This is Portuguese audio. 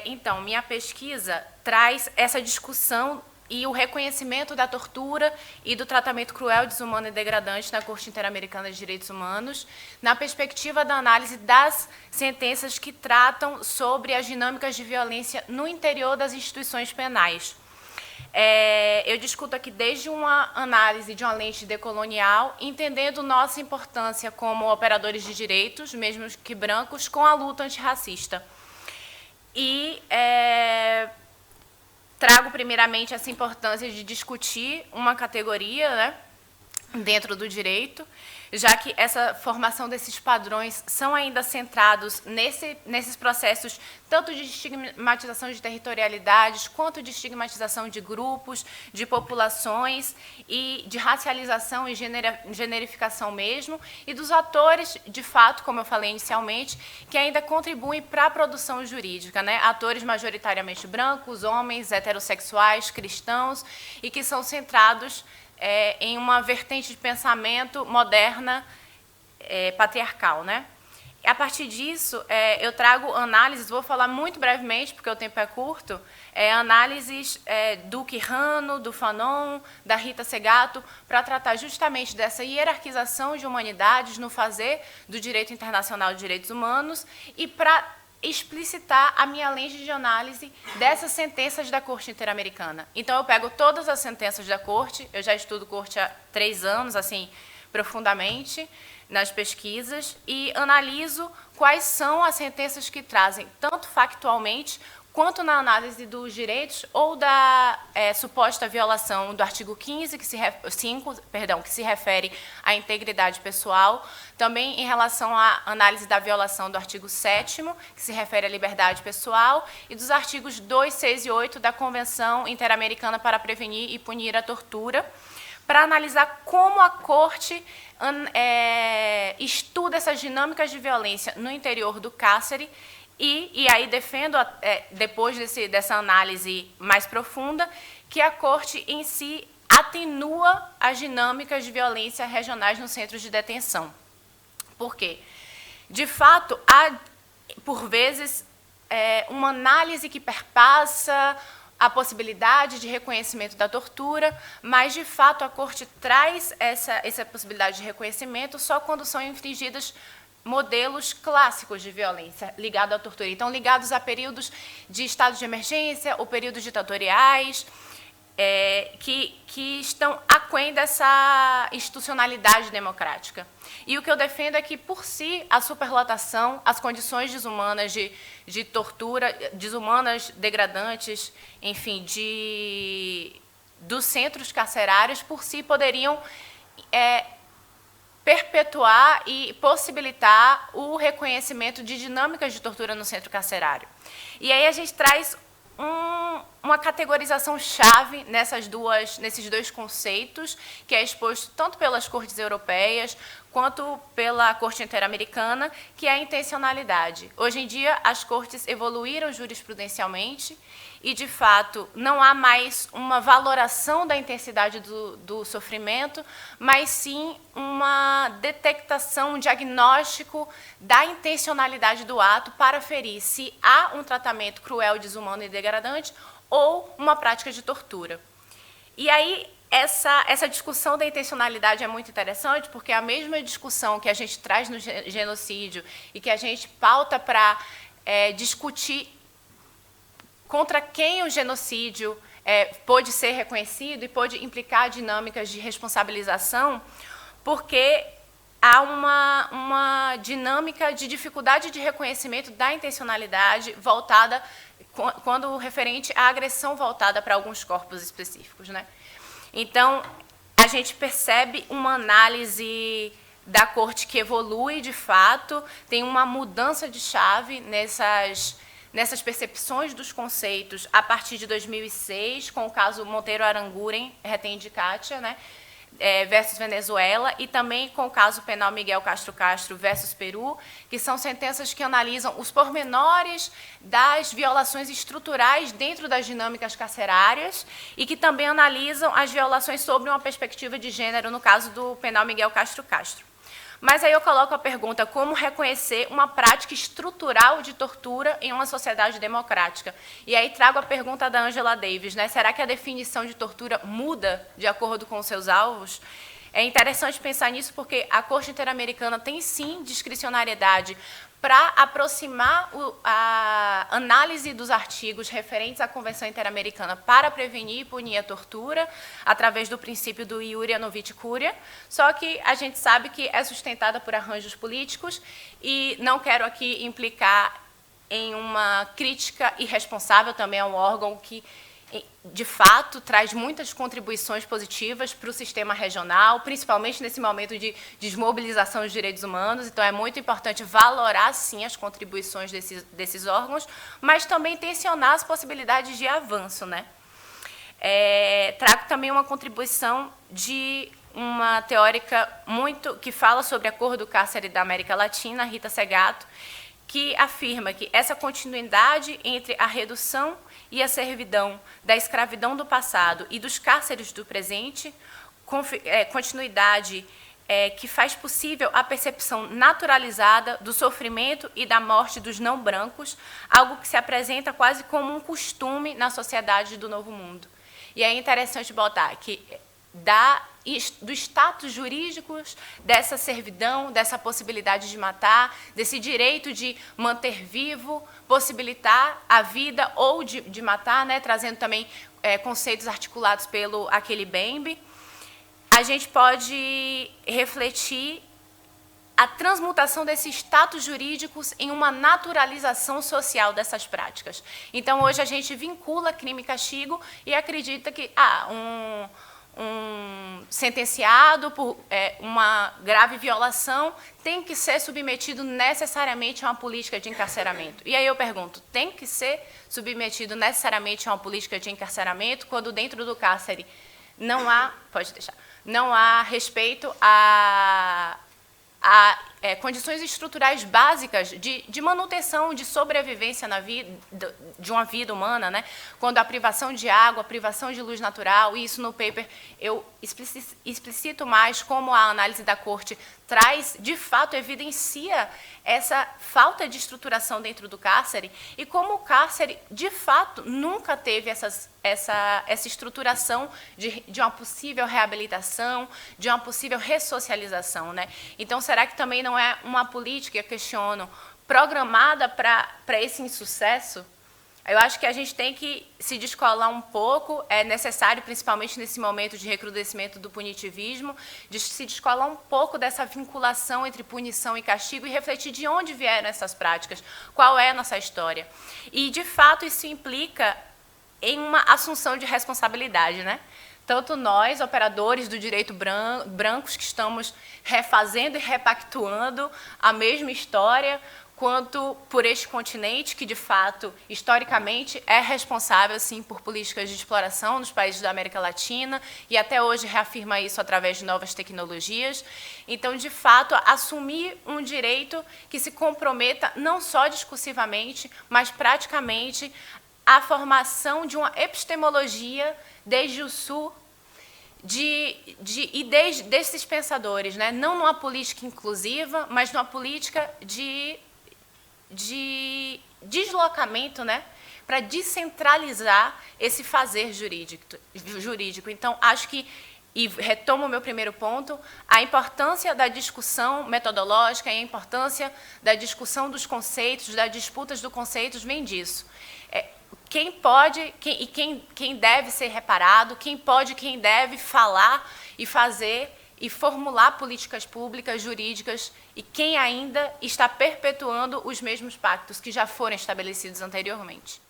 Então, minha pesquisa traz essa discussão e o reconhecimento da tortura e do tratamento cruel, desumano e degradante na Corte Interamericana de Direitos Humanos, na perspectiva da análise das sentenças que tratam sobre as dinâmicas de violência no interior das instituições penais. Eu discuto aqui desde uma análise de uma lente decolonial, entendendo nossa importância como operadores de direitos, mesmo que brancos, com a luta antirracista. E trago, primeiramente, essa importância de discutir uma categoria, né, dentro do direito, já que essa formação desses padrões são ainda centrados nesses processos tanto de estigmatização de territorialidades, quanto de estigmatização de grupos, de populações e de racialização e generificação mesmo, e dos atores, de fato, como eu falei inicialmente, que ainda contribuem para a produção jurídica, né? Atores majoritariamente brancos, homens, heterossexuais, cristãos, e que são centrados em uma vertente de pensamento moderna, patriarcal, né? E, a partir disso, eu trago análises, vou falar muito brevemente, porque o tempo é curto, análises do Quijano, do Fanon, da Rita Segato, para tratar justamente dessa hierarquização de humanidades no fazer do direito internacional de direitos humanos e para explicitar a minha lente de análise dessas sentenças da Corte Interamericana. Então, eu pego todas as sentenças da Corte, eu já estudo Corte há 3 anos, assim, profundamente, nas pesquisas, e analiso quais são as sentenças que trazem, tanto factualmente, quanto na análise dos direitos ou da suposta violação do artigo 15, que se refere à integridade pessoal, também em relação à análise da violação do artigo 7º, que se refere à liberdade pessoal, e dos artigos 2, 6 e 8 da Convenção Interamericana para Prevenir e Punir a Tortura, para analisar como a Corte estuda essas dinâmicas de violência no interior do cárcere. E aí defendo, depois dessa análise mais profunda, que a Corte em si atenua as dinâmicas de violência regionais nos centros de detenção. Por quê? De fato, há, por vezes, uma análise que perpassa a possibilidade de reconhecimento da tortura, mas, de fato, a Corte traz essa possibilidade de reconhecimento só quando são infringidas modelos clássicos de violência ligados à tortura. Então, ligados a períodos de estado de emergência ou períodos ditatoriais, que estão aquém dessa institucionalidade democrática. E o que eu defendo é que, por si, a superlotação, as condições desumanas de tortura, desumanas, degradantes, enfim, dos centros carcerários, por si, poderiam perpetuar e possibilitar o reconhecimento de dinâmicas de tortura no centro carcerário. E aí a gente traz uma categorização chave nesses 2 conceitos, que é exposto tanto pelas cortes europeias quanto pela Corte Interamericana, que é a intencionalidade. Hoje em dia, as cortes evoluíram jurisprudencialmente e, de fato, não há mais uma valoração da intensidade do sofrimento, mas sim uma detectação, um diagnóstico da intencionalidade do ato para aferir se há um tratamento cruel, desumano e degradante ou uma prática de tortura. E aí, essa discussão da intencionalidade é muito interessante, porque é a mesma discussão que a gente traz no genocídio e que a gente pauta para discutir contra quem o genocídio pode ser reconhecido e pode implicar dinâmicas de responsabilização, porque há uma dinâmica de dificuldade de reconhecimento da intencionalidade voltada, quando referente à agressão voltada para alguns corpos específicos, né? Então, a gente percebe uma análise da Corte que evolui, de fato, tem uma mudança de chave nessas percepções dos conceitos a partir de 2006, com o caso Monteiro Aranguren, retém de Cátia, né, versus Venezuela, e também com o caso penal Miguel Castro Castro versus Peru, que são sentenças que analisam os pormenores das violações estruturais dentro das dinâmicas carcerárias e que também analisam as violações sob uma perspectiva de gênero, no caso do penal Miguel Castro Castro. Mas aí eu coloco a pergunta, como reconhecer uma prática estrutural de tortura em uma sociedade democrática? E aí trago a pergunta da Angela Davis, né? Será que a definição de tortura muda de acordo com os seus alvos? É interessante pensar nisso porque a Corte Interamericana tem, sim, discricionariedade para aproximar a análise dos artigos referentes à Convenção Interamericana para prevenir e punir a tortura, através do princípio do iuria novit curia, só que a gente sabe que é sustentada por arranjos políticos, e não quero aqui implicar em uma crítica irresponsável também a um órgão que, de fato, traz muitas contribuições positivas para o sistema regional, principalmente nesse momento de desmobilização dos direitos humanos. Então, é muito importante valorar, sim, as contribuições desses órgãos, mas também tensionar as possibilidades de avanço, né? Trago também uma contribuição de uma teórica que fala sobre a cor do cárcere da América Latina, Rita Segato, que afirma que essa continuidade entre a redução e a servidão da escravidão do passado e dos cárceres do presente, continuidade que faz possível a percepção naturalizada do sofrimento e da morte dos não-brancos, algo que se apresenta quase como um costume na sociedade do Novo Mundo. E é interessante botar que do status jurídico dessa servidão, dessa possibilidade de matar, desse direito de manter vivo, possibilitar a vida ou de matar, né, trazendo também conceitos articulados pelo Achille Mbembe, a gente pode refletir a transmutação desses status jurídicos em uma naturalização social dessas práticas. Então, hoje a gente vincula crime e castigo e acredita que um sentenciado por uma grave violação tem que ser submetido necessariamente a uma política de encarceramento. E aí eu pergunto, tem que ser submetido necessariamente a uma política de encarceramento quando dentro do cárcere não há respeito a condições estruturais básicas de manutenção, de sobrevivência na vida, de uma vida humana, né? Quando a privação de água, a privação de luz natural, e isso no paper eu explicito mais como a análise da Corte traz, de fato, evidencia essa falta de estruturação dentro do cárcere e como o cárcere, de fato, nunca teve essa estruturação de uma possível reabilitação, de uma possível ressocialização, né? Então, será que também não é uma política, eu questiono, programada para esse insucesso? Eu acho que a gente tem que se descolar um pouco, é necessário, principalmente nesse momento de recrudescimento do punitivismo, de se descolar um pouco dessa vinculação entre punição e castigo e refletir de onde vieram essas práticas, qual é a nossa história. E, de fato, isso implica em uma assunção de responsabilidade, né? Tanto nós, operadores do direito brancos, que estamos refazendo e repactuando a mesma história, quanto por este continente, que, de fato, historicamente, é responsável, sim, por políticas de exploração nos países da América Latina, e até hoje reafirma isso através de novas tecnologias. Então, de fato, assumir um direito que se comprometa não só discursivamente, mas praticamente à formação de uma epistemologia desde o Sul, desses pensadores, né? Não numa política inclusiva, mas numa política de deslocamento, né, para descentralizar esse fazer jurídico. Então, acho que, e retomo o meu primeiro ponto, a importância da discussão metodológica e a importância da discussão dos conceitos, das disputas dos conceitos, vem disso. Quem pode quem deve ser reparado, quem deve falar e fazer e formular políticas públicas, jurídicas, e quem ainda está perpetuando os mesmos pactos que já foram estabelecidos anteriormente.